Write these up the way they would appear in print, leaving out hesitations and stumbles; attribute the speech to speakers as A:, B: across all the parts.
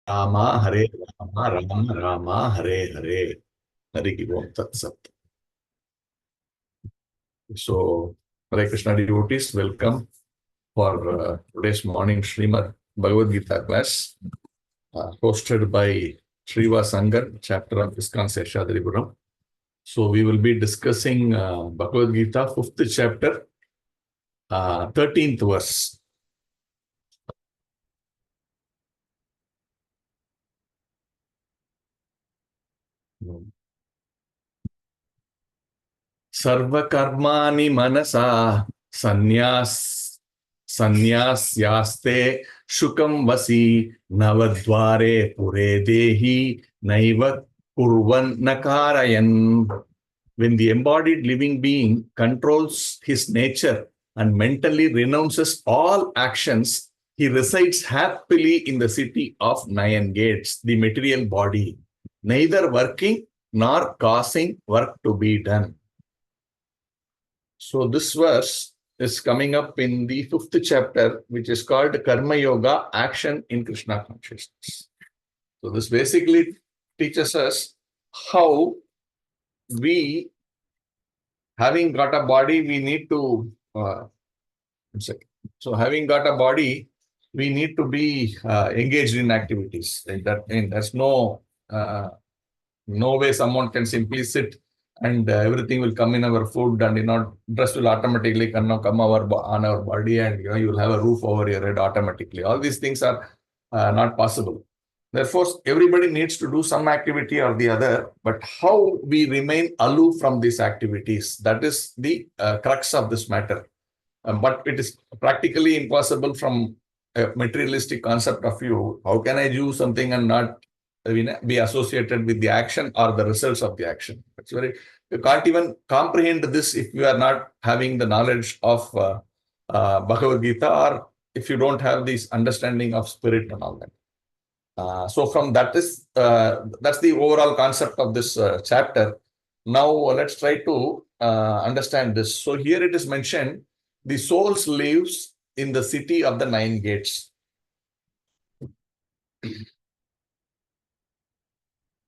A: Rama Hare Rama, Rama Rama Hare Hare. Hari Om Tat Sat. So, Hare Krishna devotees, welcome for today's morning Srimad Bhagavad-gītā class, hosted by Sriva Sangan, chapter of ISKCON Seshadripuram. So, we will be discussing Bhagavad-gītā, 5th chapter, 13th verse. Sarvakarmani manasa sanyasyaste shukam vasi navadvare pure dehi naiva kurvan nakarayan. When the embodied living being controls his nature and mentally renounces all actions, he resides happily in the city of 9 gates, the material body, neither working nor causing work to be done. So this verse is coming up in the 5th chapter, which is called Karma Yoga, Action in Krishna Consciousness. So this basically teaches us how we, having got a body, we need to, having got a body, we need to be engaged in activities. There's no way someone can simply sit and everything will come in our food, and dress will automatically come on our body, and you will have a roof over your head automatically. All these things are not possible. Therefore, everybody needs to do some activity or the other, but how we remain aloof from these activities, that is the crux of this matter. But it is practically impossible from a materialistic concept of view. How can I do something and not be associated with the action or the results of the action? You can't even comprehend this if you are not having the knowledge of Bhagavad-gītā, or if you don't have this understanding of spirit and all that. So from that's the overall concept of this chapter. Now let's try to understand this. So here it is mentioned, the soul lives in the city of the 9 gates.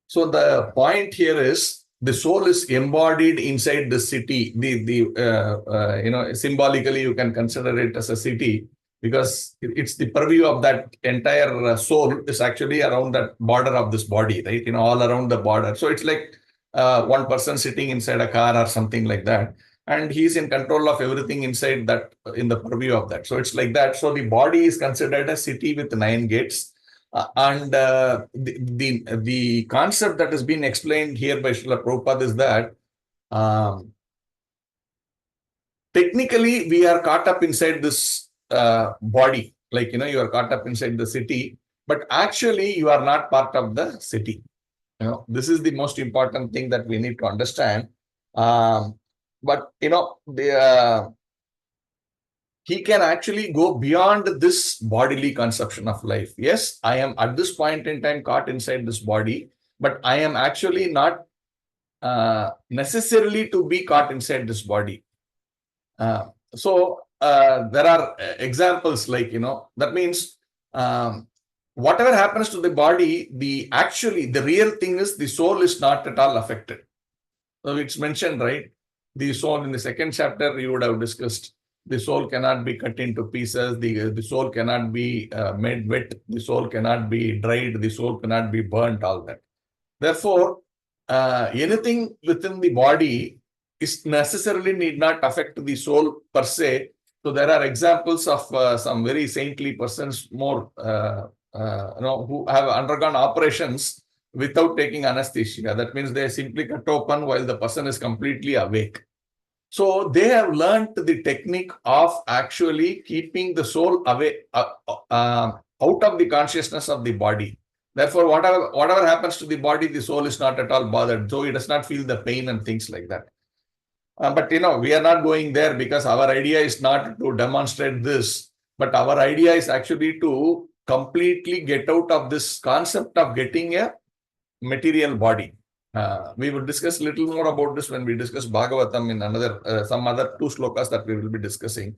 A: So the point here is the soul is embodied inside the city. Symbolically you can consider it as a city, because it's the purview of that entire soul is actually around that border of this body, right? All around the border. So it's like one person sitting inside a car or something like that, and he's in control of everything inside that, in the purview of that. So it's like that. So the body is considered a city with 9 gates. The concept that has been explained here by Srila Prabhupada is that technically we are caught up inside this body, like you are caught up inside the city, but actually you are not part of the city. This is the most important thing that we need to understand. He can actually go beyond this bodily conception of life. Yes, I am at this point in time caught inside this body, but I am actually not necessarily to be caught inside this body. So there are examples like, that means whatever happens to the body, the real thing is the soul is not at all affected. So it's mentioned, right? The soul in the 2nd chapter, you would have discussed. The soul cannot be cut into pieces. The soul cannot be made wet. The soul cannot be dried. The soul cannot be burnt, all that. Therefore, anything within the body is necessarily need not affect the soul per se. So there are examples of some very saintly persons who have undergone operations without taking anesthesia. That means they simply cut open while the person is completely awake. So they have learned the technique of actually keeping the soul away, out of the consciousness of the body. Therefore, whatever happens to the body, the soul is not at all bothered. So it does not feel the pain and things like that. But we are not going there, because our idea is not to demonstrate this, but our idea is actually to completely get out of this concept of getting a material body. We will discuss a little more about this when we discuss Bhagavatam in some other 2 slokas that we will be discussing.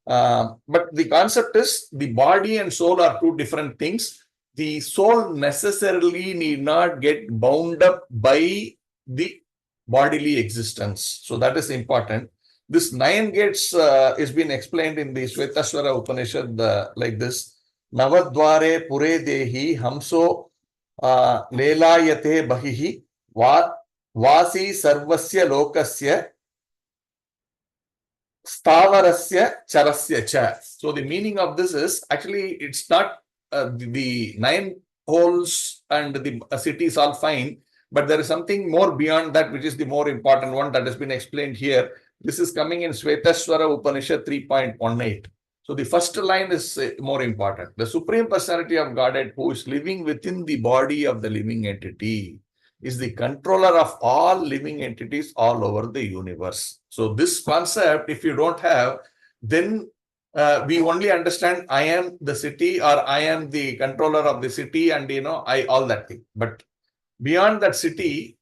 A: But the concept is the body and soul are 2 different things. the soul necessarily need not get bound up by the bodily existence. So that is important. This 9 gates is been explained in the Shvetashvara Upanishad like this. Navadvare pure dehi hamso lelayate bahihi vasi sarvasya lokasya stavarasya charasya cha. So the meaning of this is actually it's not the 9 holes and the cities all fine, but there is something more beyond that, which is the more important one that has been explained here. This is coming in Shvetashvara Upanishad 3.18. So the first line is more important. The Supreme Personality of Godhead, who is living within the body of the living entity, is the controller of all living entities all over the universe. So this concept, if you don't have, then we only understand I am the city, or I am the controller of the city, and I all that thing. But beyond that city,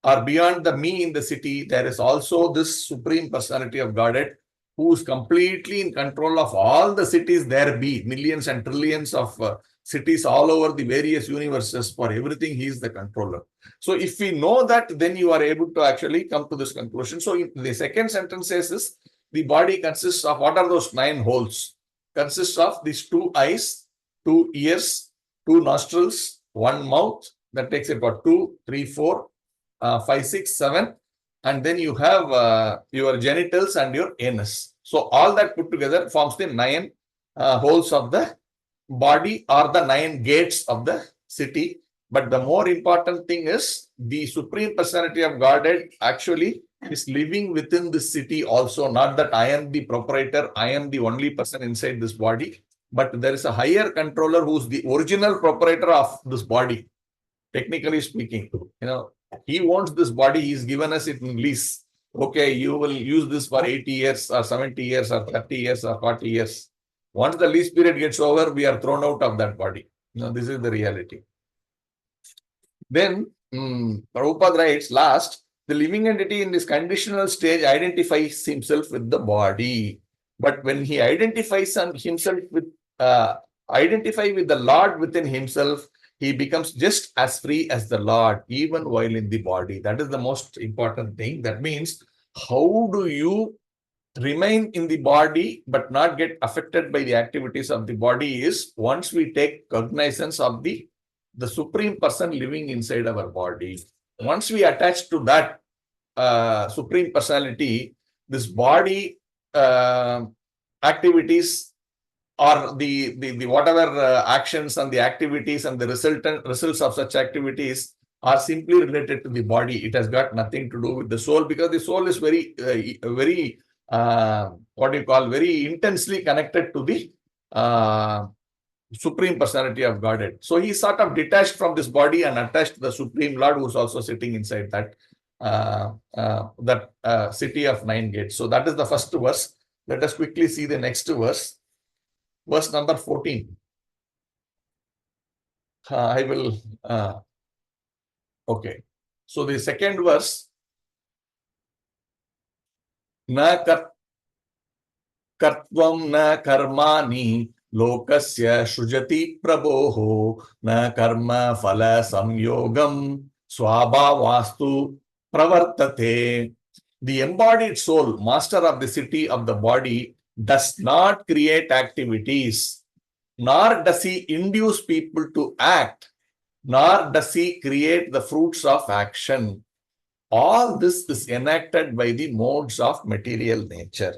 A: or beyond the me in the city, there is also this Supreme Personality of Godhead, who is completely in control of all the cities there be, millions and trillions of cities all over the various universes. For everything, he is the controller. So if we know that, then you are able to actually come to this conclusion. So the second sentence says is, the body consists of, what are those 9 holes? Consists of these 2 eyes, 2 ears, 2 nostrils, 1 mouth. That takes about 2, 3, 4, 5, 6, 7. And then you have your genitals and your anus. So all that put together forms the 9 holes of the body, or the 9 gates of the city. But the more important thing is, the Supreme Personality of Godhead actually is living within this city also. Not that I am the proprietor, I am the only person inside this body, but there is a higher controller who is the original proprietor of this body. Technically speaking, he owns this body. He's given us it in lease. Okay, you will use this for 80 years or 70 years or 30 years or 40 years. Once the lease period gets over, we are thrown out of that body. This is the reality. Then Prabhupada writes, last, the living entity in this conditional stage identifies himself with the body. But when he identifies himself with the Lord within himself, he becomes just as free as the Lord, even while in the body. That is the most important thing. That means, how do you remain in the body but not get affected by the activities of the body is, once we take cognizance of the Supreme Person living inside our body. Once we attach to that Supreme Personality, this body activities, or the whatever actions and the activities and the results of such activities are simply related to the body. It has got nothing to do with the soul, because the soul is very very intensely connected to the Supreme Personality of Godhead. So he is sort of detached from this body and attached to the Supreme Lord, who is also sitting inside that city of 9 gates. So that is the first verse. Let us quickly see the next verse. Verse number 14. I will. Okay. So the second verse. Na kartvam na karmani lokasya shrujati prabhoho na karma phala samyogam swabhavastu pravartate. The embodied soul, master of the city of the body, does not create activities, nor does he induce people to act, nor does he create the fruits of action. All this is enacted by the modes of material nature.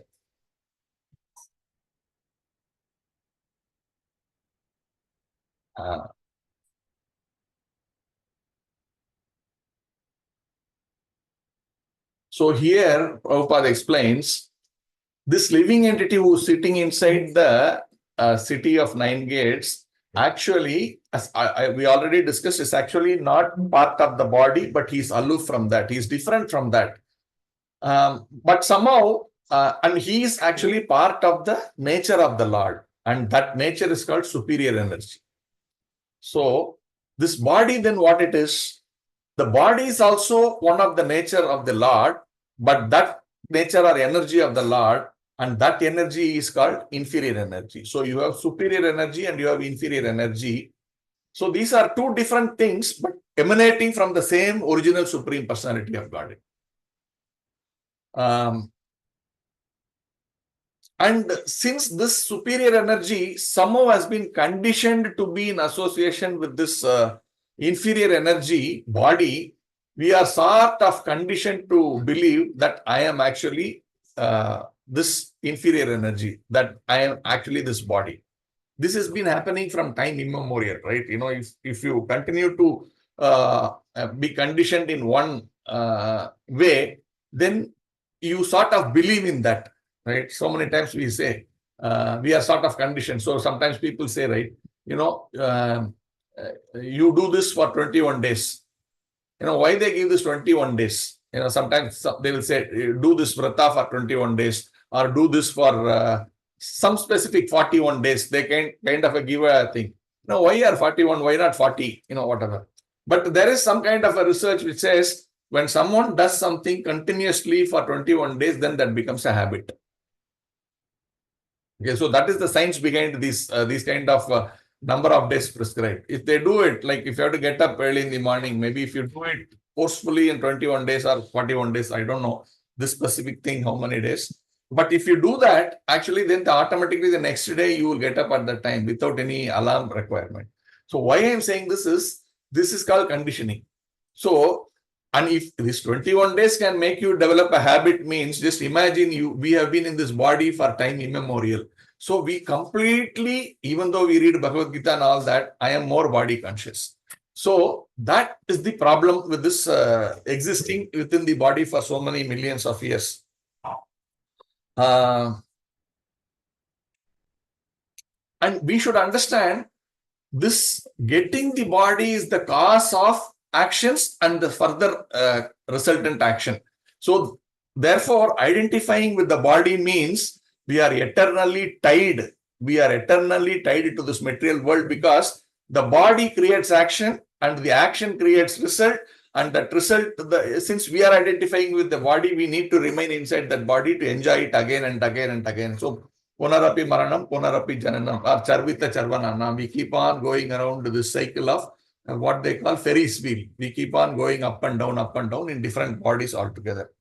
A: So here, Prabhupada explains, this living entity who is sitting inside the city of 9 gates, actually, as we already discussed, is actually not part of the body, but he's aloof from that. He's different from that. But somehow, and he is actually part of the nature of the Lord, and that nature is called superior energy. So this body, then what it is? The body is also one of the nature of the Lord, but that nature or energy of the Lord, and that energy is called inferior energy. So you have superior energy and you have inferior energy. So these are two different things, but emanating from the same original Supreme Personality of Godhead. And since this superior energy somehow has been conditioned to be in association with this inferior energy body, we are sort of conditioned to believe that I am actually this inferior energy, that I am actually this body. This has been happening from time immemorial, right? If you continue to be conditioned in one way, then you sort of believe in that, right? So many times we say we are sort of conditioned. So sometimes people say, right, you do this for 21 days. Why they give this 21 days? Sometimes they will say, do this vrata for 21 days or do this for some specific 41 days. They can kind of give a thing. Why are 41? Why not 40? Whatever. But there is some kind of a research which says when someone does something continuously for 21 days, then that becomes a habit. Okay, so that is the science behind these kind of number of days prescribed. If they do it, like if you have to get up early in the morning, maybe if you do it forcefully in 21 days or 41 days, I don't know this specific thing, how many days. But if you do that, actually, then automatically the next day you will get up at that time without any alarm requirement. So why I'm saying this is called conditioning. So, and if this 21 days can make you develop a habit, means just imagine we have been in this body for time immemorial. So we completely, even though we read Bhagavad-gītā and all that, I am more body conscious. So that is the problem with this existing within the body for so many millions of years. And we should understand this getting the body is the cause of actions and the further resultant action. So therefore, identifying with the body means we are eternally tied. We are eternally tied to this material world because the body creates action and the action creates result. And that result, since we are identifying with the body, we need to remain inside that body to enjoy it again and again and again. So, Punarapi Maranam, Punarapi Jananam, or Charvita Charvananam. We keep on going around this cycle of what they call Ferris wheel. We keep on going up and down in different bodies altogether.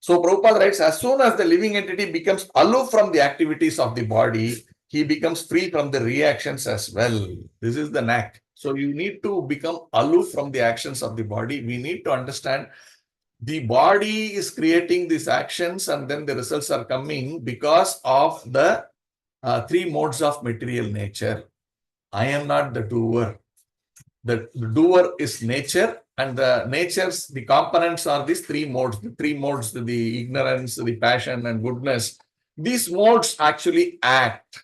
A: So Prabhupada writes, as soon as the living entity becomes aloof from the activities of the body, he becomes free from the reactions as well. This is the knack. So you need to become aloof from the actions of the body. We need to understand the body is creating these actions and then the results are coming because of the three modes of material nature. I am not the doer. The doer is nature, and the components are these three modes. The three modes, the ignorance, the passion, and goodness. These modes actually act.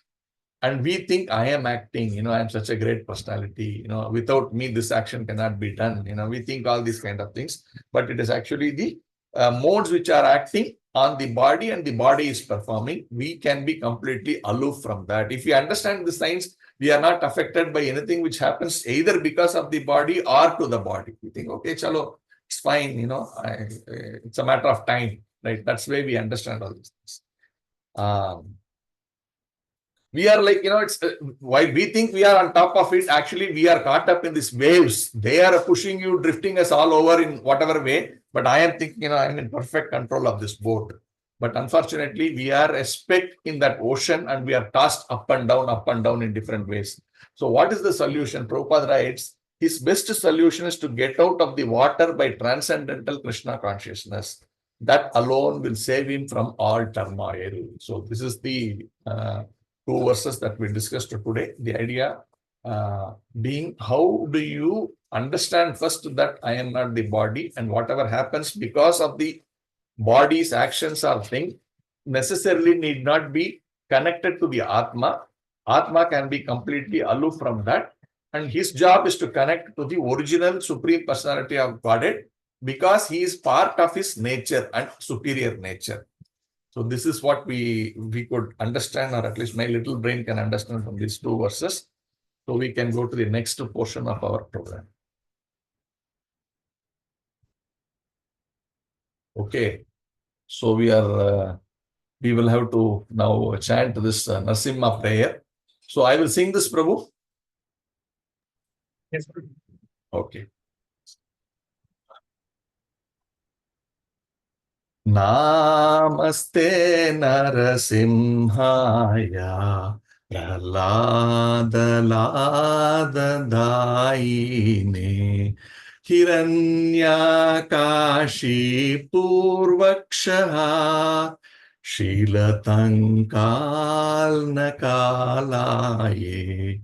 A: And we think I am acting, I am such a great personality, without me, this action cannot be done. We think all these kind of things, but it is actually the modes which are acting on the body and the body is performing. We can be completely aloof from that. If we understand the science, we are not affected by anything which happens either because of the body or to the body. We think, okay, chalo, it's fine, it's a matter of time, right? That's why we understand all these things. We are like, it's while we think we are on top of it, actually we are caught up in these waves. They are pushing you, drifting us all over in whatever way. But I am thinking, I'm in perfect control of this boat. But unfortunately, we are a speck in that ocean and we are tossed up and down in different ways. So what is the solution? Prabhupada writes, his best solution is to get out of the water by transcendental Kṛṣṇa consciousness. That alone will save him from all turmoil. So this is the two verses that we discussed today. The idea being, how do you understand first that I am not the body, and whatever happens because of the body's actions or thing necessarily need not be connected to the Atma. Atma can be completely aloof from that, and his job is to connect to the original Supreme Personality of Godhead because he is part of his nature and superior nature. So this is what we could understand, or at least my little brain can understand from these two verses. So we can go to the next portion of our program. Okay. So we will have to now chant this Narasimha prayer. So I will sing this, Prabhu.
B: Yes.
A: Okay. Namaste Narasimhaya Praladadaine Hiranyakashi Purvakshaha Shilatankalnakalaye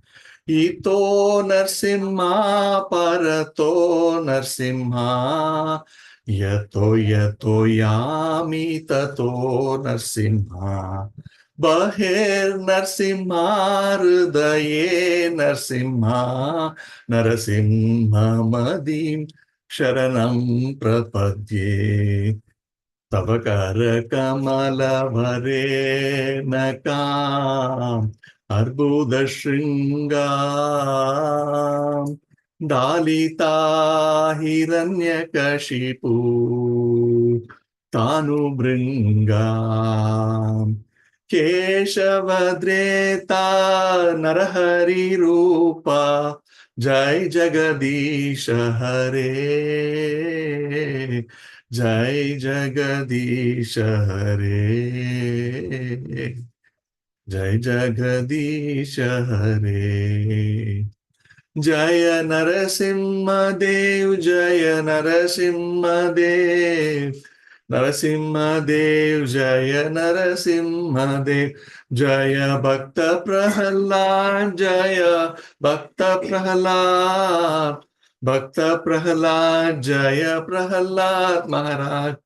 A: Ito Narsimha Parato Narsimha Yato yato yami tato narsimha Bahir narsimha hridaye narsimha Narasimha madim sharanam prapadye Tavakara kamala vare nakam Arbuda shringam Dalita Hiranyakashipu Tanu Bringam Keshavadreta Narahari Rupa Jai Jagadisha Hare Jai Jagadisha Hare Jai Jagadisha Hare Jaya Narasimha Dev, Jaya Narasimha Dev, Narasimha Dev, Jaya Narasimha Dev, Jaya Bhakta Prahalad, Jaya Bhakta Prahalad, Bhakta Prahalad, Jaya Prahalad Maharaj,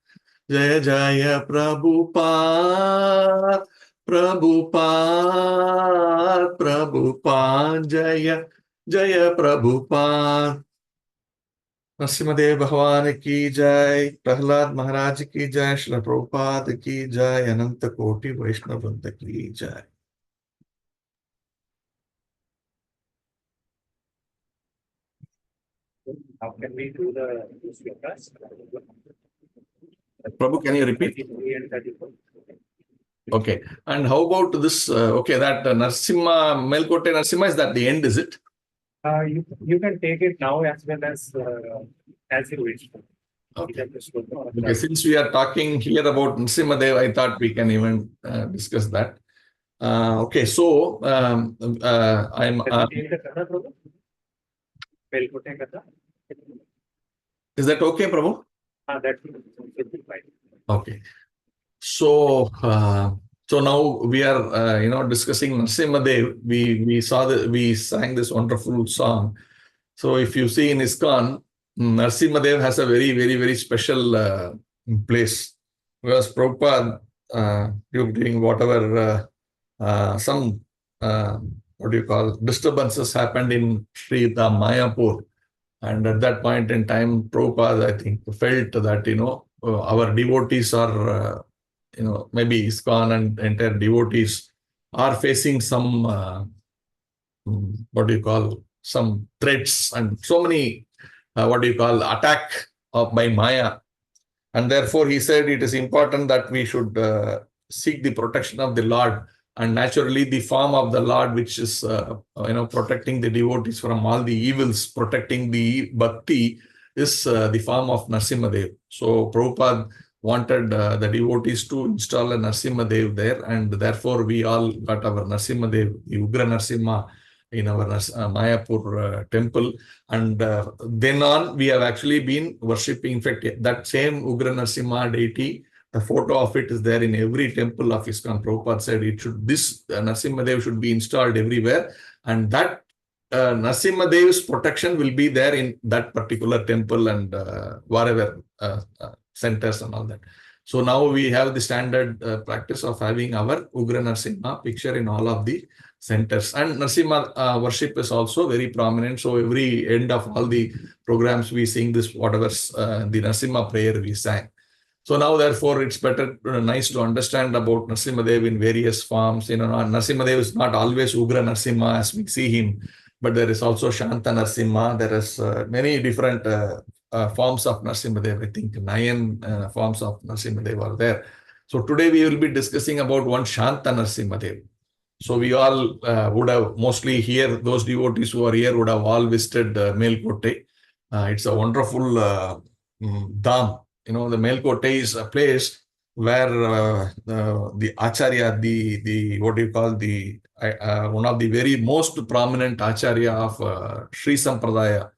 A: Jaya Jaya Prabhupada, Prabhupada, Prabhupada, Jaya Jaya Prabhupada Nrsimhadev Bhagwan ki jai Prahlad Maharaj ki jai Srila Prabhupada ki jai Ananta Koti Vaishnavanta ki jai
B: How can we do the slokas?
A: Prabhu, can you repeat?
B: 33 and 34.
A: Okay. And how about this? Okay, that Narsimha, Melkote Narsimha, is that the end, is it?
B: You can take it now as well as you wish.
A: Okay. Okay. Since we are talking here about Nrsimhadev, I thought we can even discuss that. Okay. So I'm. Is that okay, Prabhu?
B: That should be fine.
A: Okay. So, so now we are, discussing Nrsimhadev. We sang this wonderful song. So, if you see in ISKCON, Nrsimhadev has a very, very, very special place, because Prabhupada, during whatever some disturbances happened in Sri Mayapur, and at that point in time, Prabhupada, I think, felt that our devotees are maybe ISKCON and entire devotees are facing some, some threats and so many, attack by Maya. And therefore, he said it is important that we should seek the protection of the Lord. And naturally, the form of the Lord, which is, protecting the devotees from all the evils, protecting the bhakti, is the form of Nrsimhadev. So, Prabhupada wanted the devotees to install a Nrsimhadev there, and therefore we all got our Nrsimhadev, the Ugra Nrsimha, in our Mayapur temple. And then on, we have actually been worshipping. In fact, that same Ugra Nrsimha deity, the photo of it is there in every temple of ISKCON. Prabhupada said this Nrsimhadev should be installed everywhere, and that Nrsimhadev's protection will be there in that particular temple and whatever centers and all that. So now we have the standard practice of having our Ugra Nrsimha picture in all of the centers. And Nrsimha worship is also very prominent. So every end of all the programs, we sing this, whatever the Nrsimha prayer we sang. So now, therefore, it's nice to understand about Nrsimhadev in various forms. Nrsimhadev is not always Ugra Nrsimha as we see him, but there is also Shanta Nrsimha. There is many different forms of Nrsimhadev. I think 9 forms of Nrsimhadev are there. So today we will be discussing about one Shanta Nrsimhadev. So we all would have mostly here, those devotees who are here would have all visited Melkote. It's a wonderful dham. The Melkote is a place where the Acharya, the what do you call, the one of the very most prominent Acharya of Sri Sampradaya,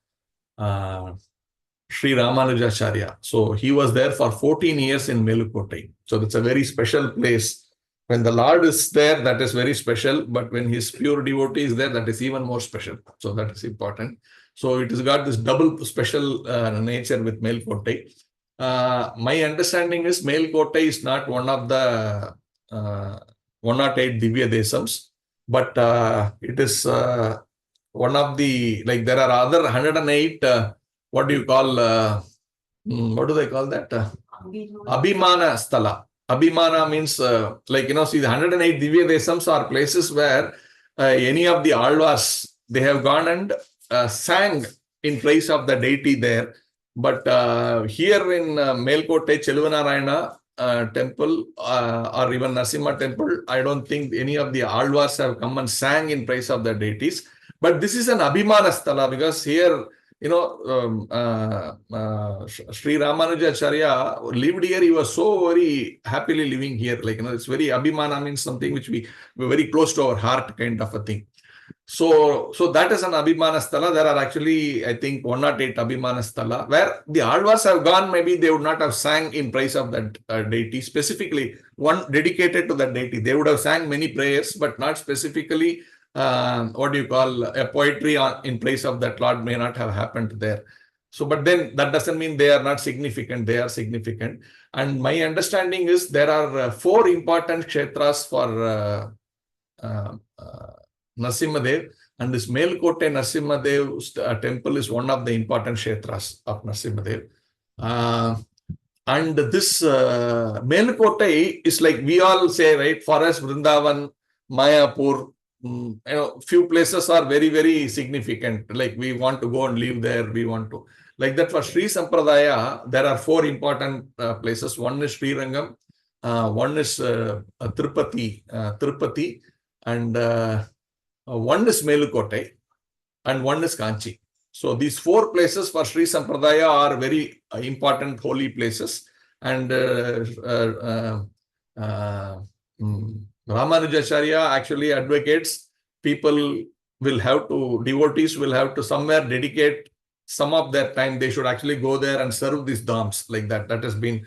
A: Sri Ramanujacharya. So he was there for 14 years in Melkote. So that's a very special place. When the Lord is there, that is very special. But when his pure devotee is there, that is even more special. So that is important. So it has got this double special nature with Melkote. My understanding is Melkote is not one of the 108 Divya Desams, but it is one of the, like there are other 108, what do you call, what do they call that? Abhimana Sthala. Abhimana means see, the 108 Divya Desams are places where any of the Alvas, they have gone and sang in place of the deity there. But here in Melkote, Chelvanarayana temple or even Narasimha temple, I don't think any of the Alvas have come and sang in praise of the deities. But this is an Abhimana Sthala because here, Sri Ramanujacharya lived here. He was so very happily living here. It's very Abhimana means something which we very close to our heart kind of a thing. So that is an Abhimana Sthala. There are actually, I think, 108 Abhimana Sthala where the Alvas have gone. Maybe they would not have sang in praise of that deity, specifically one dedicated to that deity. They would have sang many prayers, but not specifically what do you call, a poetry in praise of that Lord may not have happened there. So, but then that doesn't mean they are not significant. They are significant. And my understanding is there are 4 important kshetras for Narasimhadev, and this Melkote Narasimhadev temple is one of the important kshetras of Narasimhadev. And this Melkote is like we all say, right? For us, Vrindavan, Mayapur, few places are very, very significant. Like we want to go and live there. We want to, like that for Sri Sampradaya, there are 4 important places. One is Sri Rangam, one is Tirupati, and one is Melkote, and one is Kanchi. So these 4 places for Sri Sampradaya are very important holy places. And Ramanujacharya actually advocates devotees will have to somewhere dedicate some of their time. They should actually go there and serve these dhams like that. That has been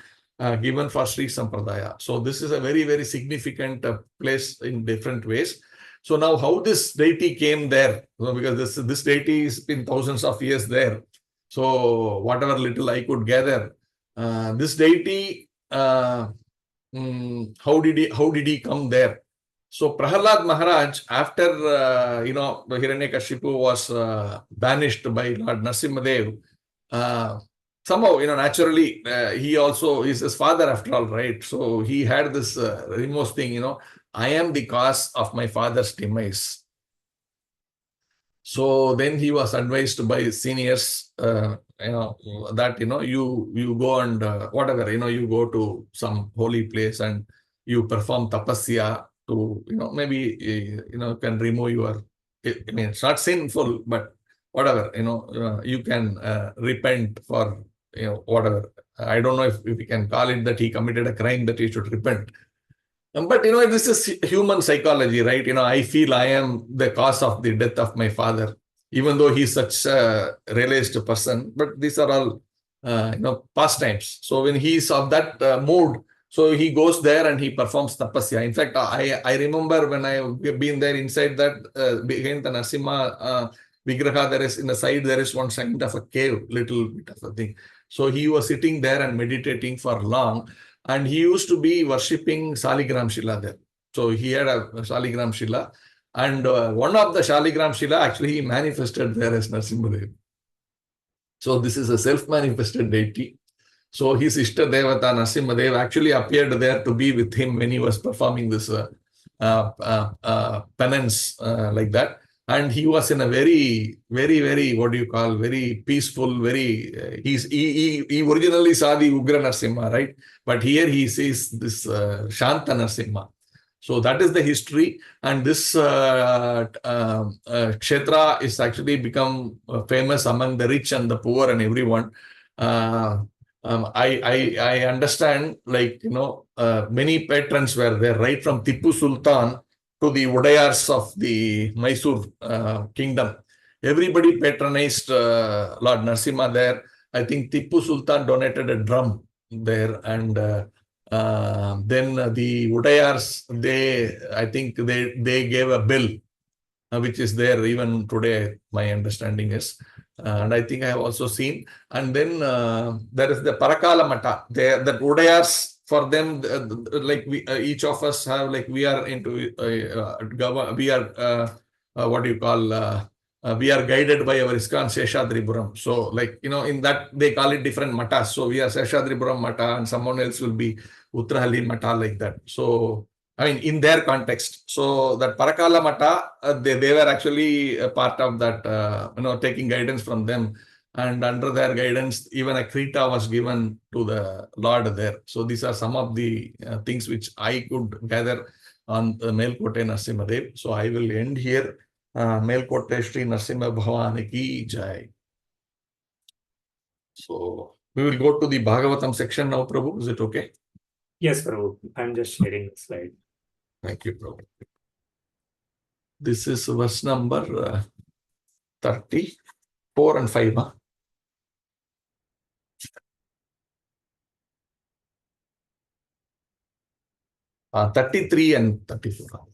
A: given for Sri Sampradaya. So this is a very, very significant place in different ways. So now how this deity came there, because this deity has been thousands of years there. So whatever little I could gather, this deity, how did he come there? So Prahalad Maharaj, after Hiranyakashipu was banished by Lord Narasimhadev, somehow naturally he also is his father after all, right? So he had this remorse thing, I am the cause of my father's demise. So then he was advised by seniors, that you go and whatever, you go to some holy place and you perform tapasya to maybe can remove your, I mean it's not sinful, but whatever, you can repent for whatever. I don't know if we can call it that he committed a crime that he should repent. But this is human psychology, right? I feel I am the cause of the death of my father, even though he's such a realized person. But these are all pastimes. So when he's of that mood, so he goes there and he performs tapasya. In fact, I remember when I've been there inside that behind the Narasimha Vigraha, there is in the side there is one kind of a cave, little bit of a thing. So he was sitting there and meditating for long. And he used to be worshipping Saligram Shila there. So he had a Saligram Shila. And one of the Saligram Shila, actually, he manifested there as Narasimhadev. So this is a self-manifested deity. So his Ishta Devata Narasimhadev actually appeared there to be with him when he was performing this penance like that. And he was in a very, very, very, what do you call, very peaceful, very, he originally saw the Ugra Narasimha, right? But here he sees this Shanta Narasimha. So that is the history, and this kshetra is actually become famous among the rich and the poor and everyone. I understand, like, many patrons were there, right from Tipu Sultan to the Udayars of the Mysore kingdom. Everybody patronized Lord Narasimha there. I think Tipu Sultan donated a drum there, and then the Udayars, I think they gave a bill, which is there even today, my understanding is. And I think I have also seen. And then there is the Parakala Mata. That Udayars, for them, like each of us have, like, we are into, we are, what do you call, we are guided by our ISKCON Seshadripuram. So, like, in that they call it different matas. So we are Seshadripuram Mata, and someone else will be Uttarahalli Mata, like that. So, I mean, in their context. So that Parakala Mata, they were actually a part of that, taking guidance from them. And under their guidance, even a Krita was given to the Lord there. So these are some of the things which I could gather on Melkote Narasimhadev. So I will end here. Melkote Shri Narasimha Bhavani Ki Jai. So we will go to the Bhagavatam section now, Prabhu. Is it okay?
B: Yes, Prabhu. I'm just sharing the slide.
A: Thank you, Prabhu. This is verse number 34 and 5. 33 and 34.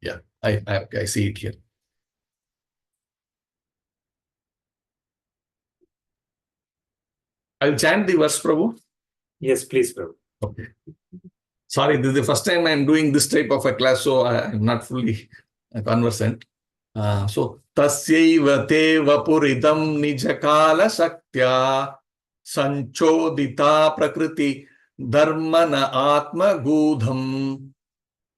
A: Yeah, I see it here. I'll chant the verse, Prabhu.
B: Yes, please, Prabhu.
A: Okay. Sorry, this is the first time I'm doing this type of a class, so I'm not fully conversant. So, tasyaiva te vapuridam nijakala saktya sanchodita prakriti dharmana atma gudham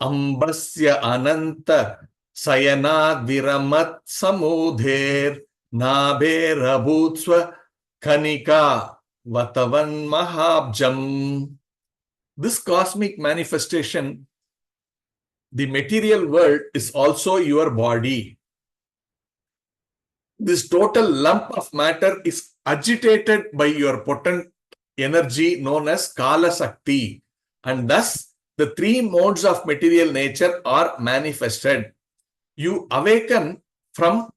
A: ambasya ananta sayana viramat samudher nabhera bhutsva kanika vatavan mahabjam. This cosmic manifestation, the material world, is also your body. This total lump of matter is agitated by your potent energy known as Kala Sakti, and thus the three modes of material nature are manifested. You awaken from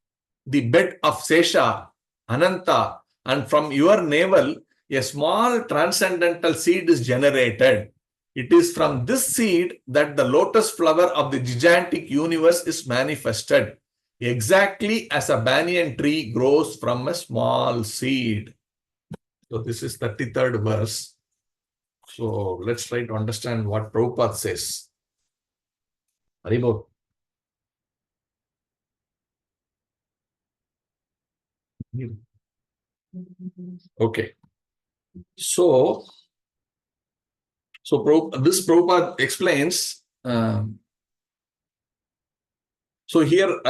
A: the bed of Sesha, Ananta, and from your navel a small transcendental seed is generated. It is from this seed that the lotus flower of the gigantic universe is manifested, exactly as a banyan tree grows from a small seed. So this is 33rd verse. So let's try to understand what Prabhupada says. Haribol. Okay. So this Prabhupada explains. So here,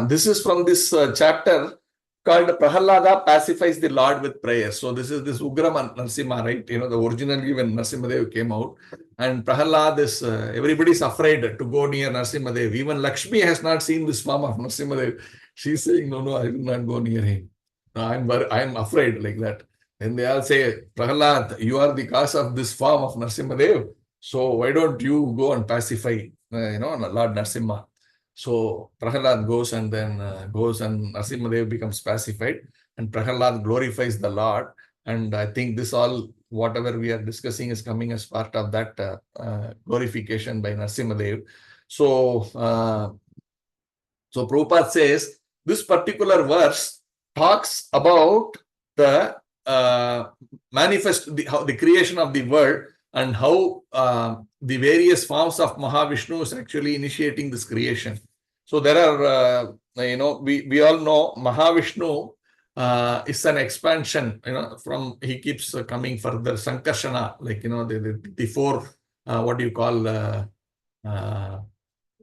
A: this is from this chapter called Prahalada pacifies the Lord with prayer. So this is this Ugra Narasimha, right? The originally when Narasimhadev came out, and Prahalad is, everybody is afraid to go near Narasimhadev. Even Lakshmi has not seen this form of Narasimhadev. She's saying, no, I will not go near him. I'm afraid, like that. And they all say, Prahalad, you are the cause of this form of Narasimhadev. So why don't you go and pacify, Lord Narasimha? So Prahalad goes and then Narasimhadev becomes pacified, and Prahalad glorifies the Lord. And I think this all, whatever we are discussing, is coming as part of that glorification by Narasimhadev. So Prabhupada says this particular verse talks about the the creation of the world, and how the various forms of Mahavishnu is actually initiating this creation. So there are, we all know Mahavishnu is an expansion, from, he keeps coming further, Sankarsana, like, the four, what do you call,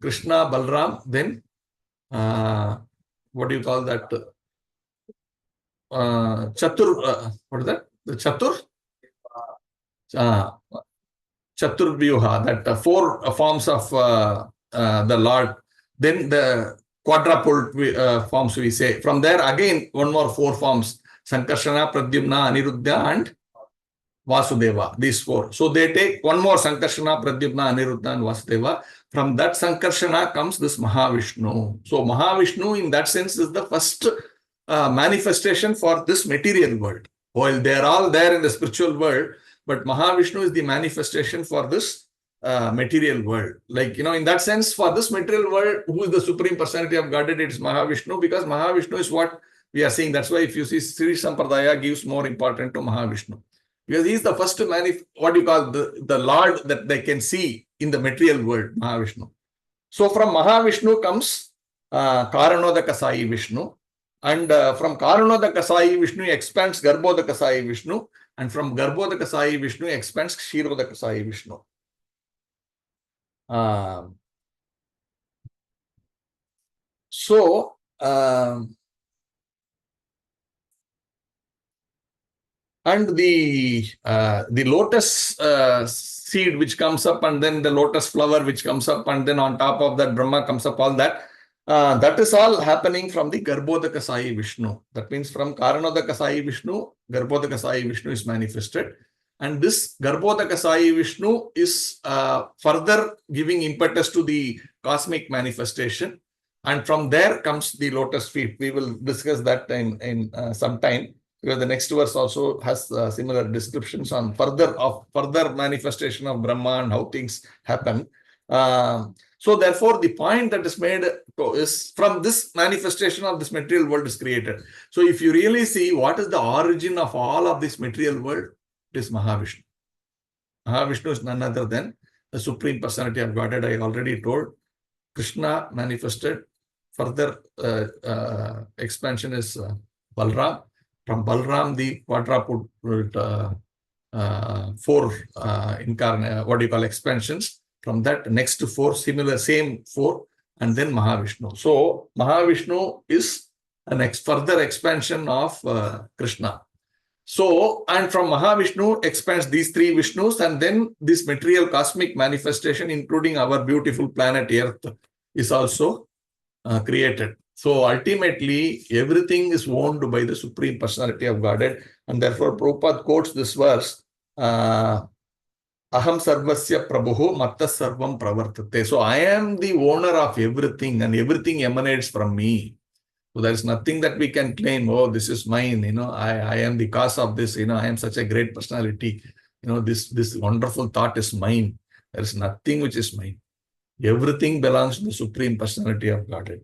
A: Kṛṣṇa, Balram, then, what do you call that? Chatur, what is that? The Chatur? Chaturvyuha, that four forms of the Lord. Then the quadruple forms we say. From there again, one more 4 forms. Sankarsana, Pradyumna, Aniruddha and Vasudeva, these 4. So they take one more Sankarsana, Pradyumna, Aniruddha and Vasudeva. From that Sankarsana comes this Mahavishnu. So Mahavishnu in that sense is the first manifestation for this material world. While they are all there in the spiritual world, but Mahavishnu is the manifestation for this material world. Like, in that sense, for this material world, who is the Supreme Personality of Godhead? It is Mahavishnu, because Mahavishnu is what we are seeing. That's why if you see Sri Sampradaya gives more importance to Mahavishnu. Because he is the first what you call the Lord that they can see in the material world, Mahavishnu. So from Mahavishnu comes Karanodaka Sai Vishnu. And from Karanodaka Sai Vishnu expands Garbhodaka Sai Vishnu. And from Garbhodaka Sai Vishnu expands Kshirodaka Sai Vishnu. And the lotus seed which comes up, and then the lotus flower which comes up, and then on top of that Brahma comes up, all that. That is all happening from the Garbhodaka Sai Vishnu. That means from Karanodaka Sai Vishnu, Garbhodaka Sai Vishnu is manifested. And this Garbhodaka Sai Vishnu is further giving impetus to the cosmic manifestation. And from there comes the lotus feet. We will discuss that in some time, because the next verse also has similar descriptions on further manifestation of Brahma and how things happen. So therefore, the point that is made is from this manifestation of this material world is created. So if you really see what is the origin of all of this material world, it is Mahavishnu. Mahavishnu is none other than the Supreme Personality of Godhead. I already told. Kṛṣṇa manifested. Further expansion is Balram. From Balram, the quadruple 4 expansions. From that, next to 4, same 4, and then Mahavishnu. So Mahavishnu is a further expansion of Kṛṣṇa. So, and from Mahavishnu expands these 3 Vishnus, and then this material cosmic manifestation, including our beautiful planet Earth, is also created. So ultimately, everything is owned by the Supreme Personality of Godhead, and therefore Prabhupada quotes this verse, Aham sarvasya prabhu matta sarvam pravartate. So I am the owner of everything, and everything emanates from me. So there is nothing that we can claim, oh, this is mine, I am the cause of this, I am such a great personality, this wonderful thought is mine. There is nothing which is mine. Everything belongs to the Supreme Personality of Godhead.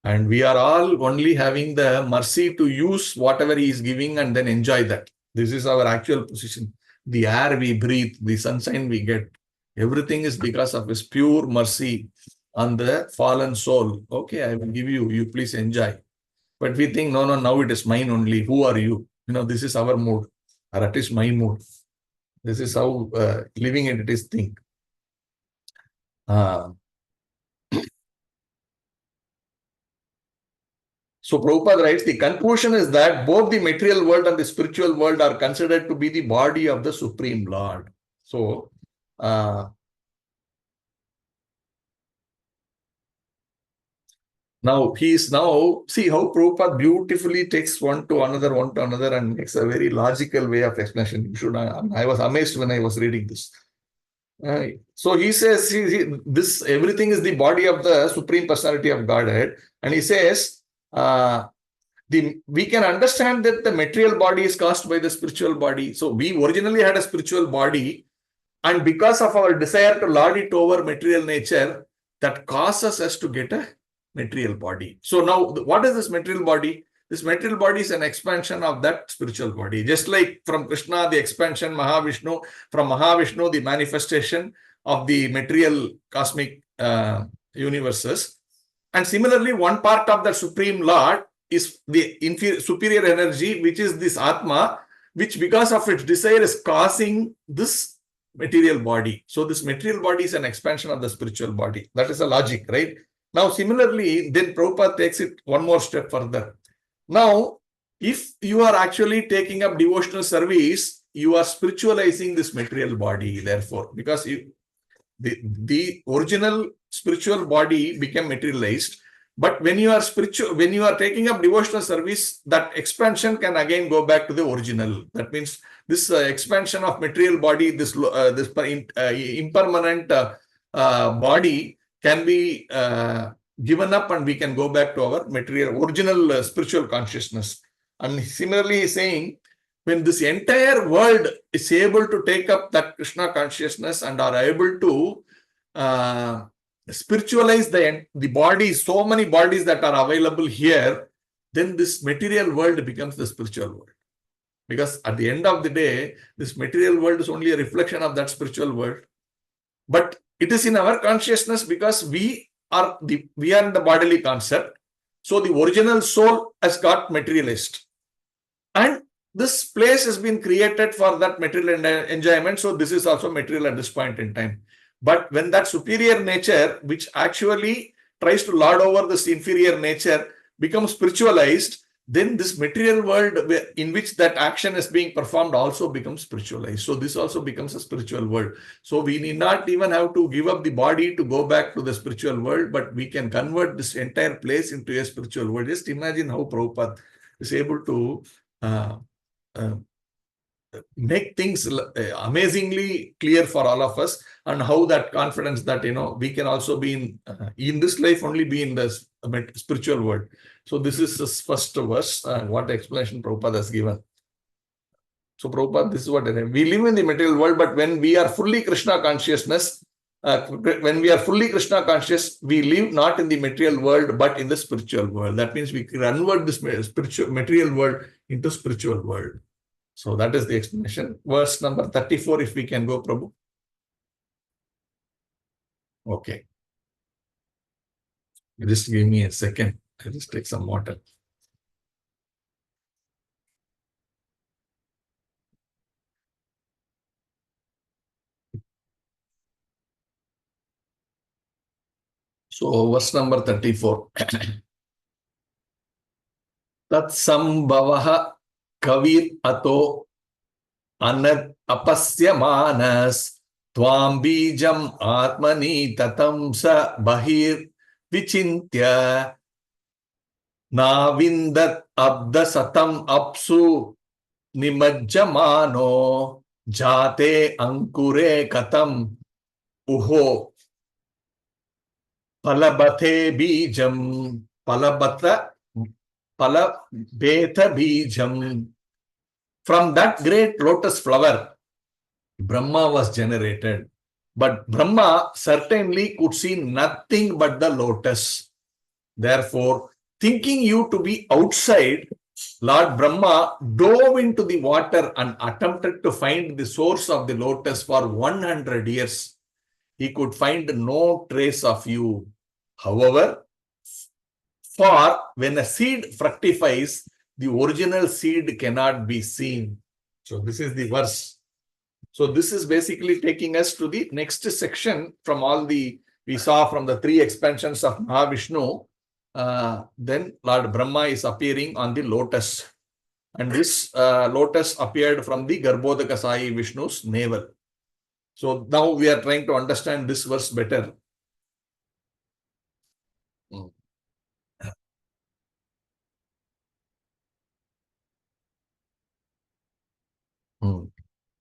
A: And we are all only having the mercy to use whatever he is giving and then enjoy that. This is our actual position. The air we breathe, the sunshine we get, everything is because of his pure mercy on the fallen soul. Okay, I will give you, you please enjoy. But we think, no, now it is mine only. Who are you? This is our mood, or at least my mood. This is how living it is think. So Prabhupada writes, the conclusion is that both the material world and the spiritual world are considered to be the body of the Supreme Lord. So, now he is see how Prabhupada beautifully takes one to another and makes a very logical way of explanation. I was amazed when I was reading this. So he says, this everything is the body of the Supreme Personality of Godhead. And he says, we can understand that the material body is caused by the spiritual body. So we originally had a spiritual body, and because of our desire to lord it over material nature, that causes us to get a material body. So now, what is this material body? This material body is an expansion of that spiritual body. Just like from Kṛṣṇa, the expansion, Mahavishnu, from Mahavishnu, the manifestation of the material cosmic universes. And similarly, one part of the Supreme Lord is the superior energy, which is this Atma, which because of its desire is causing this material body. So this material body is an expansion of the spiritual body. That is a logic, right? Now, similarly, then Prabhupada takes it one more step further. Now, if you are actually taking up devotional service, you are spiritualizing this material body, therefore, because The original spiritual body became materialized. But when you are taking up devotional service, that expansion can again go back to the original. That means this expansion of material body, this impermanent body can be given up, and we can go back to our material original spiritual consciousness. And similarly, he's saying, when this entire world is able to take up that Krishna consciousness and are able to spiritualize the body, so many bodies that are available here, then this material world becomes the spiritual world. Because at the end of the day, this material world is only a reflection of that spiritual world. But it is in our consciousness because we are in the bodily concept. So the original soul has got materialized. And this place has been created for that material enjoyment. So this is also material at this point in time. But when that superior nature, which actually tries to lord over this inferior nature, becomes spiritualized, then this material world in which that action is being performed also becomes spiritualized. So this also becomes a spiritual world. So we need not even have to give up the body to go back to the spiritual world, but we can convert this entire place into a spiritual world. Just imagine how Prabhupada is able to make things amazingly clear for all of us, and how that confidence that, we can also be in this life only be in the spiritual world. So this is his first verse, what explanation Prabhupada has given. So Prabhupada, this is what we live in the material world, but when we are fully Krishna consciousness, when we are fully Krishna conscious, we live not in the material world, but in the spiritual world. That means we convert this material world into spiritual world. So that is the explanation. Verse number 34, if we can go, Prabhu. Okay. Just give me a second. I'll just take some water. So verse number 34. Tat sambhavaha kavir ato anad apasya manas tvam bijam atmani tatam sa bahir vichintya navindat abda satam apsu nimajjamano jate ankure katam uho palabate bijam palabeta bijam. From that great lotus flower, Brahma was generated. But Brahma certainly could see nothing but the lotus. Therefore, thinking you to be outside, Lord Brahma dove into the water and attempted to find the source of the lotus for 100 years. He could find no trace of you. However, for when a seed fructifies, the original seed cannot be seen. So this is the verse. So this is basically taking us to the next section from we saw from the 3 expansions of Mahavishnu. Then Lord Brahma is appearing on the lotus. And this lotus appeared from the Garbhodaka Sai Vishnu's navel. So now we are trying to understand this verse better.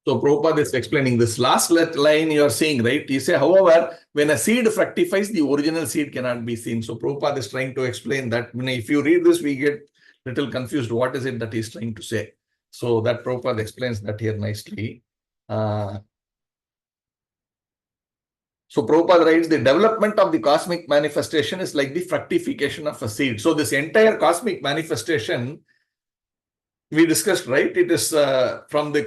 A: So Prabhupada is explaining this last line you are saying, right? You say, however, when a seed fructifies, the original seed cannot be seen. So Prabhupada is trying to explain that. If you read this, we get a little confused. What is it that he's trying to say? So that Prabhupada explains that here nicely. So Prabhupada writes, the development of the cosmic manifestation is like the fructification of a seed. So this entire cosmic manifestation, we discussed, right? It is from the,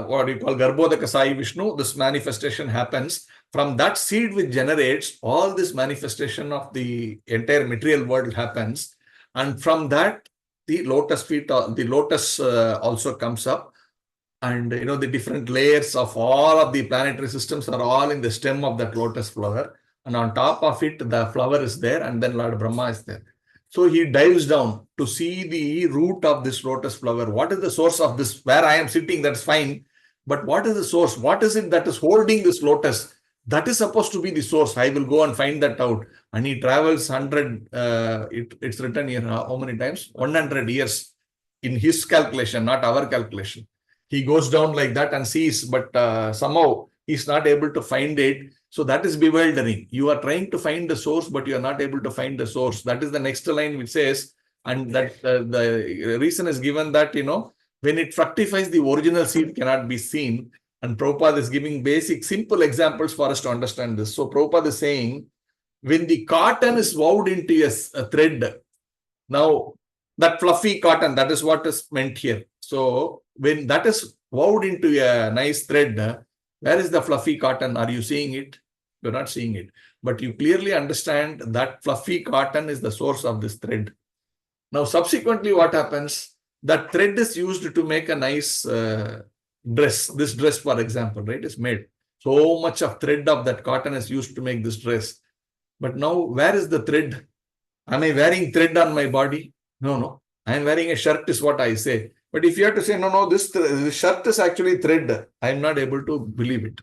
A: what you call Garbhodaka Sai Vishnu, this manifestation happens. From that seed which generates, all this manifestation of the entire material world happens. And from that, the lotus also comes up. And, the different layers of all of the planetary systems are all in the stem of that lotus flower. And on top of it, the flower is there, and then Lord Brahma is there. So he dives down to see the root of this lotus flower. What is the source of this? Where I am sitting, that's fine. But what is the source? What is it that is holding this lotus? That is supposed to be the source. I will go and find that out. And he travels 100, it's written here, how many times? 100 years in his calculation, not our calculation. He goes down like that and sees, but somehow he's not able to find it. So that is bewildering. You are trying to find the source, but you are not able to find the source. That is the next line which says, and that the reason is given that, when it fructifies, the original seed cannot be seen. And Prabhupada is giving basic, simple examples for us to understand this. So Prabhupada is saying, when the cotton is wound into a thread, now that fluffy cotton, that is what is meant here. So when that is wound into a nice thread, where is the fluffy cotton? Are you seeing it? You're not seeing it. But you clearly understand that fluffy cotton is the source of this thread. Now, subsequently, what happens? That thread is used to make a nice dress. This dress, for example, right, is made. So much of thread of that cotton is used to make this dress. But now, where is the thread? Am I wearing thread on my body? No. I am wearing a shirt is what I say. But if you have to say, no, this shirt is actually thread, I am not able to believe it.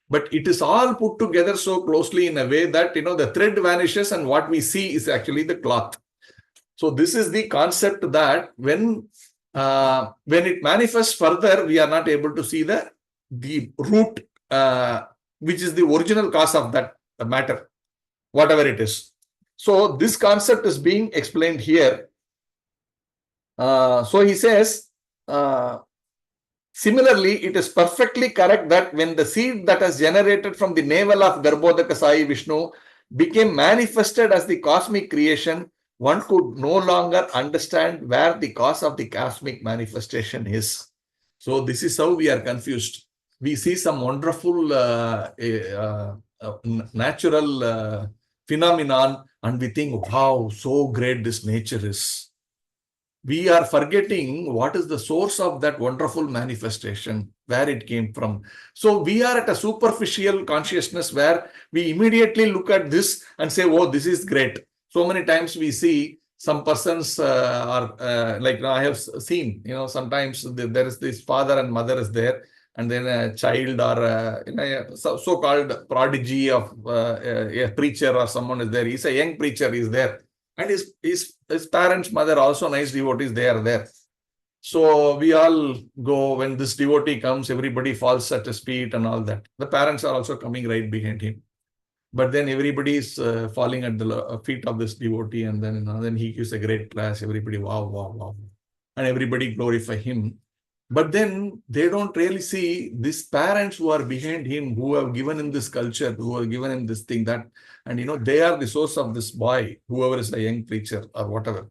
A: But it is all put together so closely in a way that, the thread vanishes and what we see is actually the cloth. So this is the concept that when it manifests further, we are not able to see the root, which is the original cause of that matter, whatever it is. So this concept is being explained here. So he says, similarly, it is perfectly correct that when the seed that is generated from the navel of Garbhodaka Sai Vishnu became manifested as the cosmic creation, one could no longer understand where the cause of the cosmic manifestation is. So this is how we are confused. We see some wonderful natural phenomenon and we think, wow, so great this nature is. We are forgetting what is the source of that wonderful manifestation, where it came from. So we are at a superficial consciousness where we immediately look at this and say, oh, this is great. So many times we see some persons are like I have seen, sometimes there is this father and mother is there, and then a child or a so-called prodigy of a preacher or someone is there. He's a young preacher, is there. And his parents, mother, also nice devotees, they are there. So we all go, when this devotee comes, everybody falls at his feet and all that. The parents are also coming right behind him. But then everybody is falling at the feet of this devotee, and then he gives a great class. Everybody, wow, wow, wow. And everybody glorify him. But then they don't really see these parents who are behind him, who have given him this culture, who have given him this thing, that, and they are the source of this boy, whoever is a young preacher or whatever.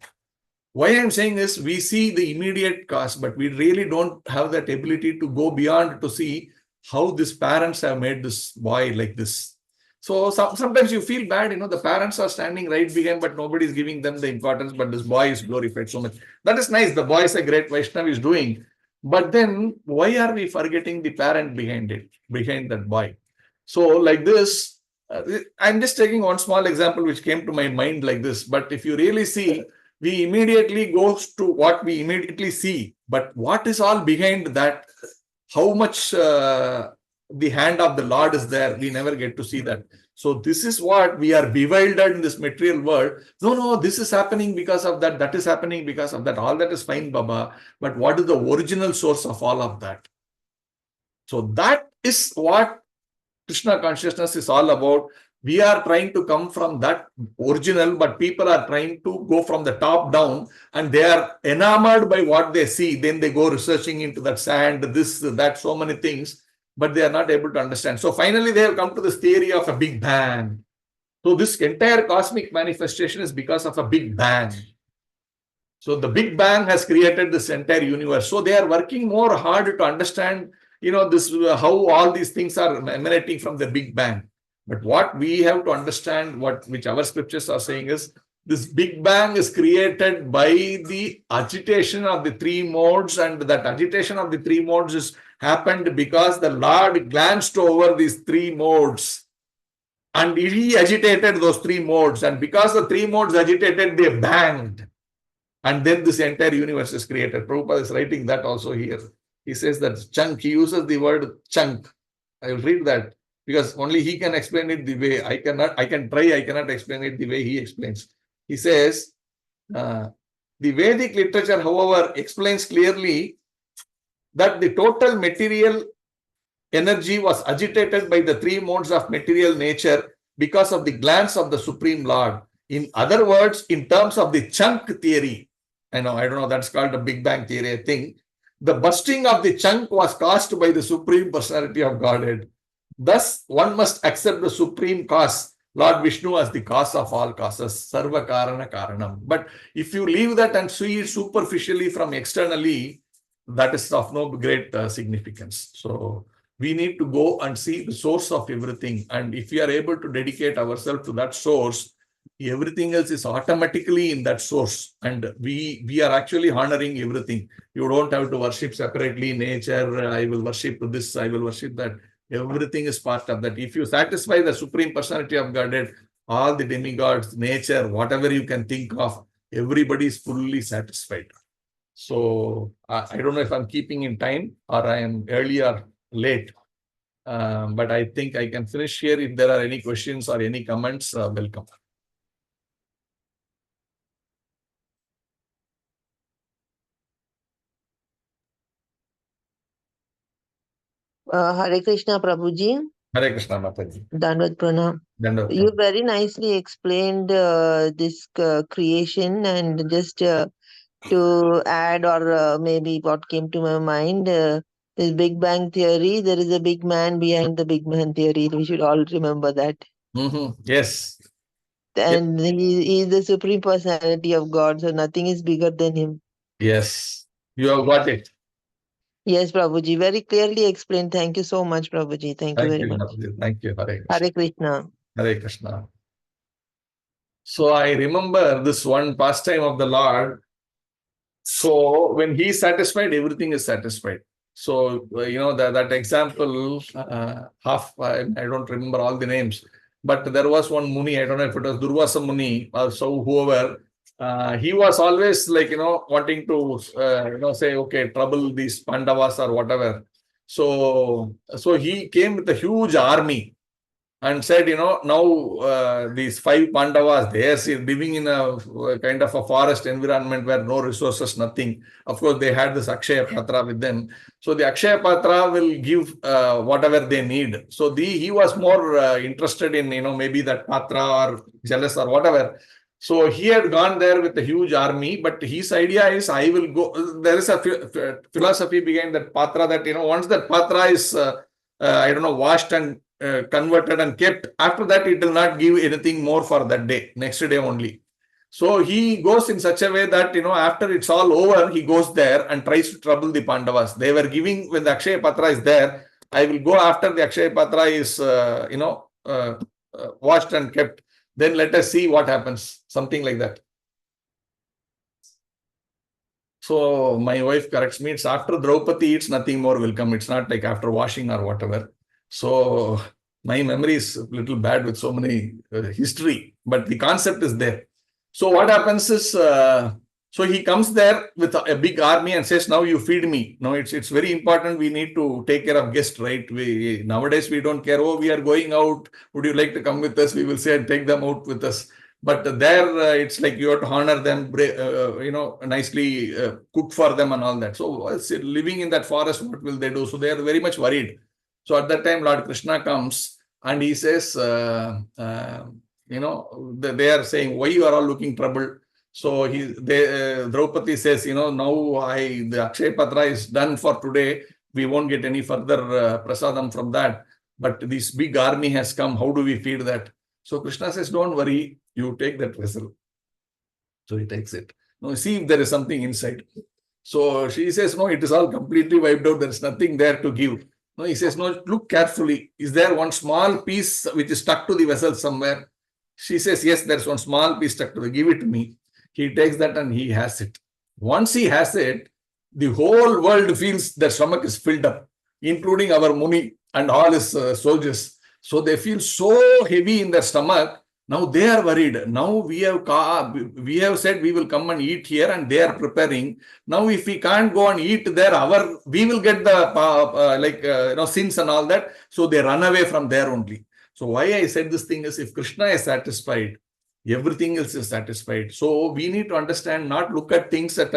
A: Why I'm saying is, we see the immediate cause, but we really don't have that ability to go beyond to see how these parents have made this boy like this. So sometimes you feel bad, the parents are standing right behind, but nobody is giving them the importance, but this boy is glorified so much. That is nice. The boy is a great Vaishnava, is doing. But then why are we forgetting the parent behind that boy? So like this, I'm just taking one small example which came to my mind like this. But if you really see, we immediately go to what we immediately see. But what is all behind that? How much the hand of the Lord is there? We never get to see that. So this is what we are bewildered in this material world. No, this is happening because of that. That is happening because of that. All that is fine, Baba. But what is the original source of all of that? So that is what Kṛṣṇa consciousness is all about. We are trying to come from that original, but people are trying to go from the top down, and they are enamored by what they see. Then they go researching into that sand, this, that, so many things, but they are not able to understand. So finally, they have come to this theory of a Big Bang. So this entire cosmic manifestation is because of a Big Bang. So the Big Bang has created this entire universe. So they are working more hard to understand, this how all these things are emanating from the Big Bang. But what we have to understand, which our scriptures are saying, is this Big Bang is created by the agitation of the three modes, and that agitation of the three modes is happened because the Lord glanced over these three modes and he agitated those three modes, and because the three modes agitated, they banged, and then this entire universe is created. Prabhupada is writing that also here. He says that chunk, he uses the word chunk. I will read that. because only he can explain it the way I cannot. I can try, I cannot explain it the way he explains. He says, the Vedic literature, however, explains clearly that the total material energy was agitated by the three modes of material nature because of the glance of the Supreme Lord. In other words, in terms of the chunk theory, I don't know, that's called the Big Bang theory, I think. The bursting of the chunk was caused by the Supreme Personality of Godhead. Thus, one must accept the Supreme Cause, Lord Vishnu, as the cause of all causes, Sarva Karana Karanam. But if you leave that and see it superficially from externally, that is of no great significance. So we need to go and see the source of everything. And if we are able to dedicate ourselves to that source, everything else is automatically in that source. And we are actually honoring everything. You don't have to worship separately nature. I will worship this, I will worship that. Everything is part of that. If you satisfy the Supreme Personality of Godhead, all the demigods, nature, whatever you can think of, everybody is fully satisfied. So I don't know if I'm keeping in time or I am early or late, but I think I can finish here. If there are any questions or any comments, welcome.
C: Hare Krishna, Prabhuji.
A: Hare Krishna, Mataji.
C: Dandavat Pranam.
A: Dandavat
C: You
A: Pranam.
C: very nicely explained this creation, and just to add, or maybe what came to my mind, this Big Bang theory, there is a big man behind the Big Bang theory. We should all remember that.
A: Yes.
C: And he is the Supreme Personality of God, so nothing is bigger than him.
A: Yes. You have got it.
C: Yes, Prabhuji, very clearly explained. Thank you so much, Prabhuji. Thank you very much.
A: Mataji. Thank you. Hare Krishna.
C: Hare Krishna.
A: Hare Krishna. So I remember this one pastime of the Lord. So when he is satisfied, everything is satisfied. So, that example, I don't remember all the names, but there was one Muni, I don't know if it was Durvasa Muni or so whoever, he was always wanting to, say, okay, trouble these Pandavas or whatever. So he came with a huge army and said, now these 5 Pandavas, they are living in a kind of a forest environment where no resources, nothing. Of course, they had this Akshaya Patra with them. So the Akshaya Patra will give whatever they need. So he was more interested in, maybe that Patra or jealous or whatever. So he had gone there with a huge army, but his idea is, I will go. There is a philosophy behind that Patra that, once that Patra is, washed and converted and kept, after that it will not give anything more for that day, next day only. So he goes in such a way that after it's all over, he goes there and tries to trouble the Pandavas. They were giving, when the Akshaya Patra is there, I will go after the Akshaya Patra is washed and kept, then let us see what happens, something like that. So my wife corrects me, it's after Draupadi eats, nothing more will come. It's not like after washing or whatever. So my memory is a little bad with so many history, but the concept is there. So what happens is, so he comes there with a big army and says, now you feed me. Now it's very important. We need to take care of guests, right? Nowadays we don't care. Oh, we are going out. Would you like to come with us? We will say and take them out with us. But there it's like you have to honor them, nicely cook for them and all that. So living in that forest, what will they do? So they are very much worried. So at that time, Lord Kṛṣṇa comes and he says, they are saying, why you are all looking troubled? So Draupadi says, now the Akshaya Patra is done for today. We won't get any further prasadam from that. But this big army has come. How do we feed that? So Kṛṣṇa says, don't worry, you take that vessel. So he takes it. Now see if there is something inside. So she says, no, it is all completely wiped out. There is nothing there to give. No, he says, no, look carefully. Is there one small piece which is stuck to the vessel somewhere? She says, yes, there's one small piece stuck to it. Give it to me. He takes that and he has it. Once he has it, the whole world feels their stomach is filled up, including our Muni and all his soldiers. So they feel so heavy in their stomach Now they are worried. Now we have said we will come and eat here, and they are preparing. Now if we can't go and eat there, we will get the sins and all that. So they run away from there only. So why I said this thing is, if Kṛṣṇa is satisfied, everything else is satisfied. So we need to understand, not look at things at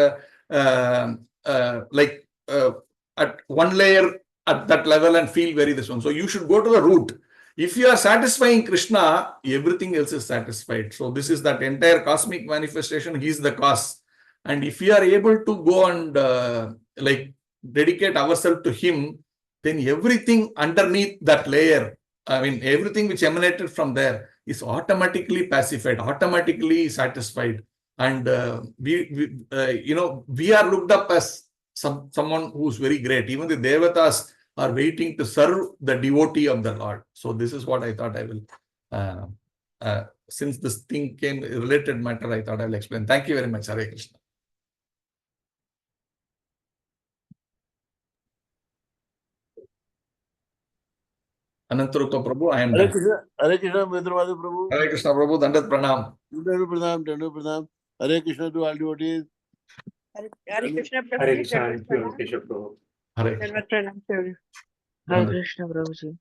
A: at one layer at that level and feel very this one. So you should go to the root. If you are satisfying Kṛṣṇa, everything else is satisfied. So this is that entire cosmic manifestation. He is the cause. And if you are able to go and dedicate ourselves to him, then everything underneath that layer, I mean, everything which emanated from there is automatically pacified, automatically satisfied. And we are looked up as someone who's very great. Even the Devatas are waiting to serve the devotee of the Lord. So this is what I thought I will, since this thing came related matter, I thought I will explain. Thank you very much. Hare Krishna. Anantarupa Prabhu, I am done.
D: Hare Krishna, Vidura Prabhu.
A: Hare Krishna Prabhu, Dandat Pranam.
D: Dandat Pranam. Hare Krishna to all devotees.
E: Hare Krishna Prabhu.
B: Hare Krishna and purification Prabhu.
A: Hare Krishna.
C: Hare Krishna Prabhuji.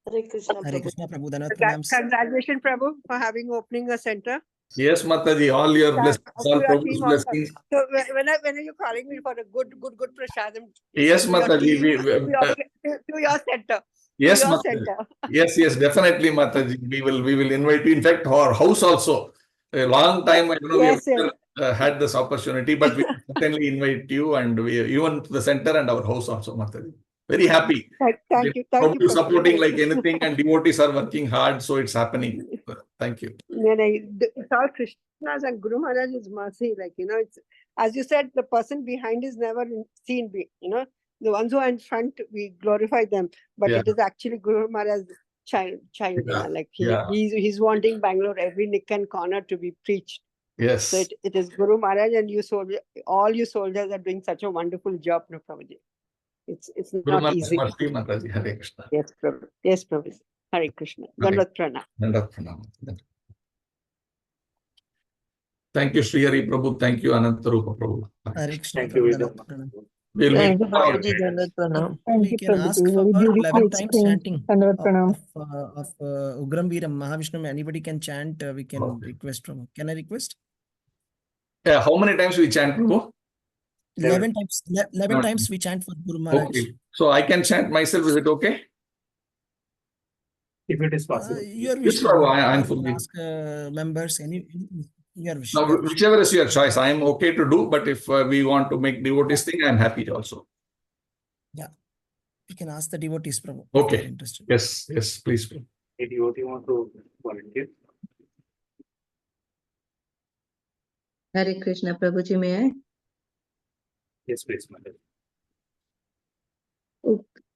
E: Hare Krishna
F: Hare
E: Prabhu.
F: Krishna Prabhu, Danat Pranams.
E: Congratulations Prabhu for opening a center.
A: Yes, Mataji, all your blessings, all Prabhu's blessings.
E: So when are you calling me for a good prasadam?
A: Yes, Mataji.
E: To your center.
A: Yes,
E: To your
A: Mataji.
E: center.
A: Yes, definitely, Mataji. We will invite you. In fact, our house also. A long time, I don't know,
E: Yes,
A: we have had this opportunity, but we certainly invite you, and even to the center and our house also, Mataji. Very happy.
E: Thank you.
A: Prabhu supporting like anything, and devotees are working hard, so it's happening. Thank you.
E: It's all Krishna's and Guru Maharaj's mercy. It's, as you said, the person behind is never seen. The ones who are in front, we glorify them, but
A: Yeah.
E: it is actually Guru Maharaj's child.
A: Yeah.
E: He's wanting Bangalore every nick and corner to be preached.
A: Yes.
E: So it is Guru Maharaj, and all you soldiers are doing such a wonderful job, no, Prabhuji. It's
A: Guru
E: not
A: Maharaj
E: easy.
A: mercy, Mataji. Hare Krishna.
E: Yes, Prabhu. Yes, Prabhu. Hare Krishna.
A: Hare.
E: Dandat Pranam.
A: Dandat Pranam. Thank you, Sri Hari Prabhu. Thank you, Anantarupa Prabhu.
F: Hare Krishna
B: Thank you,
F: Prabhu,
B: Vidura.
F: Danat Pranam.
A: We'll
C: Thank
A: meet
C: you, Prabhuji. Dandat Pranam.
F: We can ask for 11 times chanting of Ugram Veeram Mahavishnu. Anybody can chant. We can request from. Can I request?
A: Yeah, how many times we chant, Prabhu?
F: 11 times. 11 times we chant for Guru Maharaj.
A: Okay. So I can chant myself. Is it okay?
B: If it is possible.
F: Your
A: Yes,
F: wish.
A: Prabhu, I am
F: You
A: fully.
F: can ask members. Your wish.
A: Now, whichever is your choice, I am okay to do. But if we want to make devotees thing, I am happy also.
F: Yeah. You can ask the devotees, Prabhu.
A: Okay.
F: If they're interested.
A: Yes, please. Prabhu.
B: If devotee want to volunteer.
G: Hare Krishna Prabhuji, may I?
B: Yes, please, Madhava.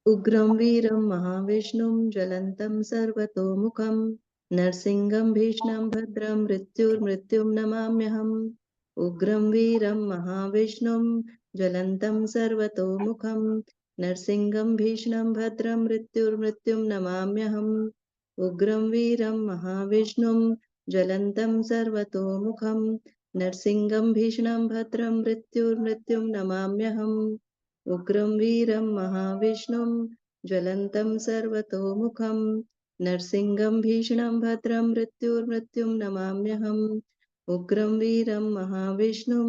G: Ugram Veeram Mahavishnum Jalantam Sarvatomukham Narsingham Bhishnam Bhadram Mrityum Namamyaham. Ugram Veeram Mahavishnum Jalantam Sarvatomukham Narsingham Bhishnam Bhadram Mrityum Namamyaham. Ugram Veeram Mahavishnum Jalantam Sarvatomukham Narsingham Bhishnam Bhadram Mrityum Namamyaham. Ugram Veeram Mahavishnum Jalantam Sarvatomukham Narsingham Bhishnam Bhadram Mrityum Namamyaham. Ugram Veeram Mahavishnum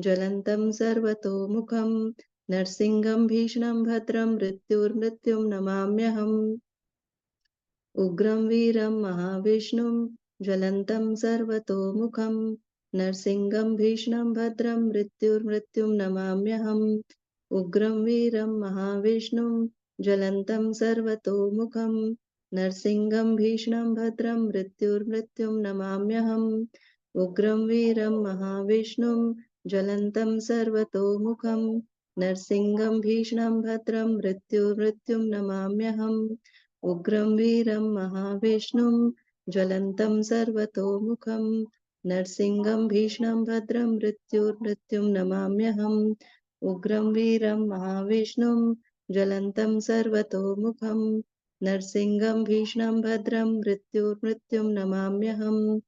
G: Jalantam Sarvatomukham Narsingham Bhishnam Bhadram Mrityum Namamyaham. Ugram Veeram Mahavishnum Jalantam Sarvatomukham Narsingham Bhishnam Bhadram Mrityum Namamyaham. Ugram Veeram Mahavishnum Jalantam Sarvatomukham Narsingham Bhishnam Bhadram Mrityum Namamyaham. Ugram Veeram Mahavishnum Jalantam Sarvatomukham Narsingham Bhishnam Bhadram Mrityum Namamyaham. Ugram Veeram Mahavishnum Jalantam Sarvatomukham Narsingham Bhishnam Bhadram Mrityum Namamyaham. Ugram Veeram Mahavishnum Jalantam Sarvatomukham नरसिंहं भीष्णं भद्रं मृत्युर्मृत्युं नमाम्यहम्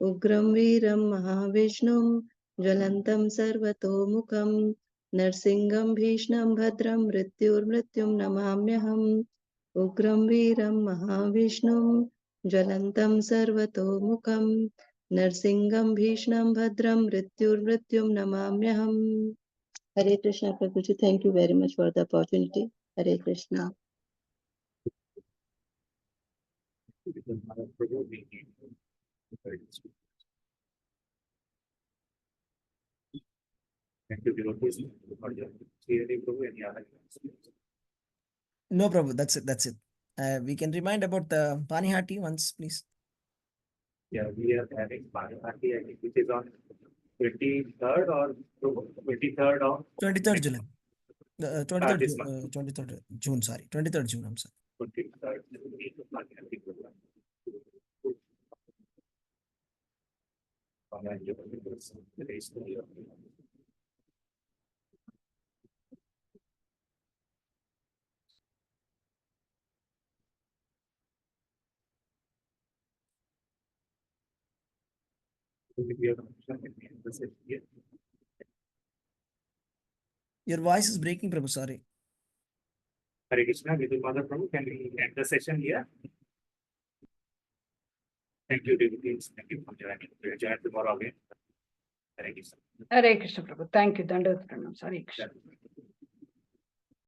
G: उग्रं वीरं महाविष्णुं ज्वलन्तं सर्वतोमुखं नरसिंहं भीष्णं भद्रं मृत्युर्मृत्युं नमाम्यहम् उग्रं वीरं महाविष्णुं ज्वलन्तं सर्वतोमुखं नरसिंहं भीष्णं भद्रं मृत्युर्मृत्युं नमाम्यहम्. Hare Krishna, Prabhuji. Thank you very much for the opportunity. Hare Krishna.
B: Thank you, devotees, for your clearly, Prabhu. Any other questions?
F: No, Prabhu, that's it. That's it. We can remind about the Panihati once, please.
B: Yeah, we are having Bhagavad-gītā, I think, which is on 23rd or 23rd of
F: 23rd July. 23rd,
B: this month.
F: 23rd June, sorry. 23rd June, I'm sorry.
B: 23rd Bhagavad-gītā.
F: Your voice is breaking, Prabhu, sorry.
B: Hare Krishna, Vidura, Prabhu, can we end the session here? Thank you, devotees. Thank you for joining. We'll join tomorrow again. Hare Krishna.
H: Hare Krishna Prabhu. Thank you. Dandavat Pranam. Hare Krishna.